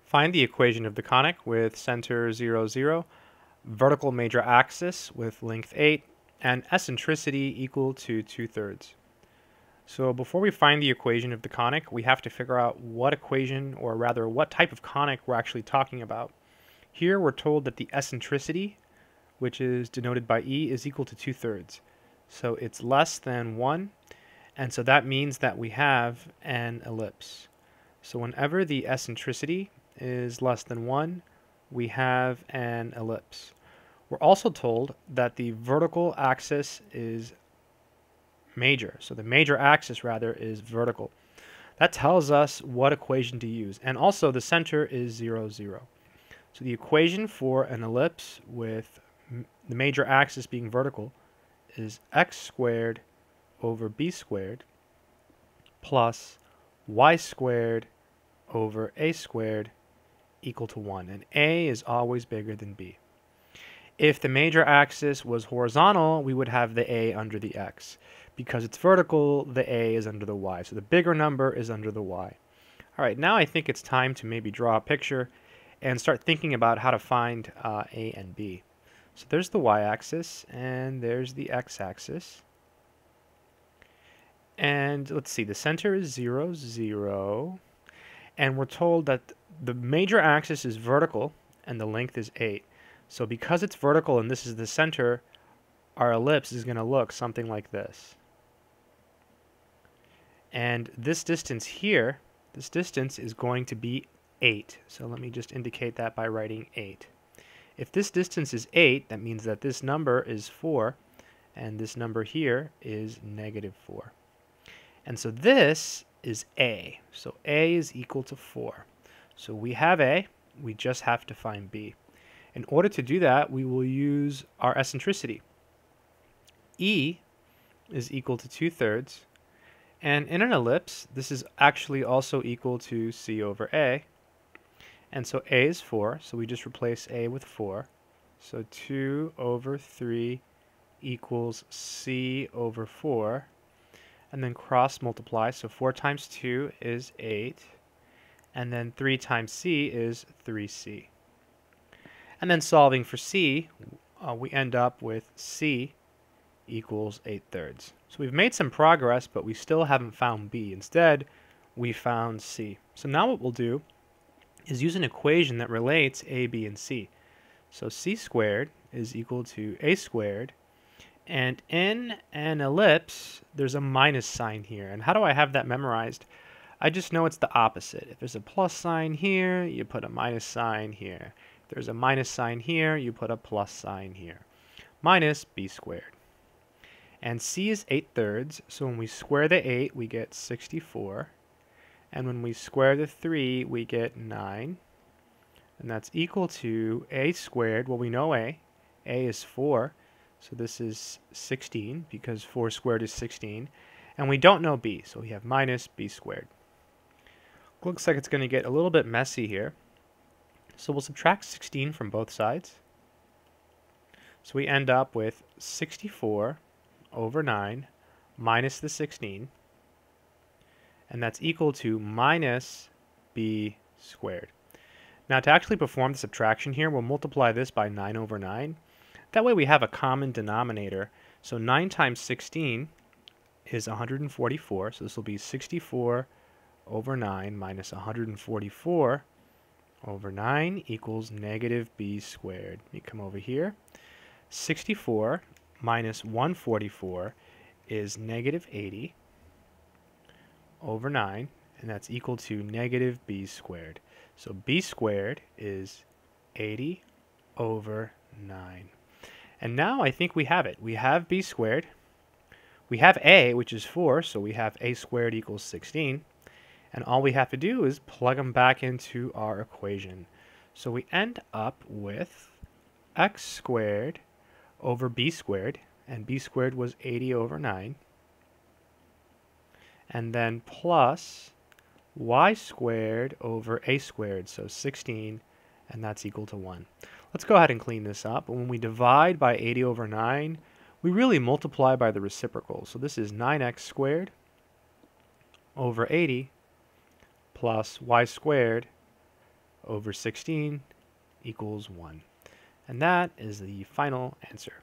Find the equation of the conic with center 0, 0, vertical major axis with length 8, and eccentricity equal to 2/3. So before we find the equation of the conic, we have to figure out what equation, or rather what type of conic we're actually talking about. Here we're told that the eccentricity, which is denoted by E, is equal to 2/3. So it's less than 1, and so that means that we have an ellipse. So whenever the eccentricity is less than 1, we have an ellipse. We're also told that the vertical axis is major. So the major axis, rather, is vertical. That tells us what equation to use. And also the center is 0, 0. So the equation for an ellipse with the major axis being vertical is x squared over b squared plus y squared over a squared equal to 1, and a is always bigger than b. If the major axis was horizontal, we would have the a under the x. Because it's vertical, the a is under the y, so the bigger number is under the y. Alright, now I think it's time to maybe draw a picture and start thinking about how to find a and b. So there's the y-axis, and there's the x-axis. And let's see, the center is 0, 0. And we're told that the major axis is vertical and the length is 8. So because it's vertical and this is the center, our ellipse is going to look something like this. And this distance here, this distance is going to be 8. So let me just indicate that by writing 8. If this distance is 8, that means that this number is 4, and this number here is -4. And so this is a. So a is equal to 4. So we have a, we just have to find b. In order to do that, we will use our eccentricity. E is equal to 2/3, and in an ellipse, this is actually also equal to c over a. And so a is 4, so we just replace a with 4. So 2 over 3 equals c over 4. And then cross multiply, so 4 times 2 is 8, and then 3 times c is 3c. And then solving for c, we end up with c equals 8/3. So we've made some progress, but we still haven't found b. Instead, we found c. So now what we'll do is use an equation that relates a, b, and c. So c squared is equal to a squared. And in an ellipse, there's a minus sign here. And how do I have that memorized? I just know it's the opposite. If there's a plus sign here, you put a minus sign here. If there's a minus sign here, you put a plus sign here. Minus b squared. And c is 8/3, so when we square the 8, we get 64. And when we square the 3, we get 9. And that's equal to a squared. Well, we know a is 4. So this is 16, because 4 squared is 16. And we don't know b, so we have minus b squared. Looks like it's going to get a little bit messy here. So we'll subtract 16 from both sides. So we end up with 64 over 9 minus the 16. And that's equal to minus b squared. Now to actually perform the subtraction here, we'll multiply this by 9 over 9. That way we have a common denominator. So 9 times 16 is 144. So this will be 64 over 9 minus 144 over 9 equals -b squared. Let me come over here. 64 minus 144 is -80 over 9. And that's equal to -b squared. So b squared is 80 over 9. And now I think we have it. We have b squared. We have a, which is 4, so we have a squared equals 16. And all we have to do is plug them back into our equation. So we end up with x squared over b squared, and b squared was 80 over 9. And then plus y squared over a squared, so 16, and that's equal to 1. Let's go ahead and clean this up. When we divide by 80 over 9, we really multiply by the reciprocal. So this is 9x squared over 80 plus y squared over 16 equals 1. And that is the final answer.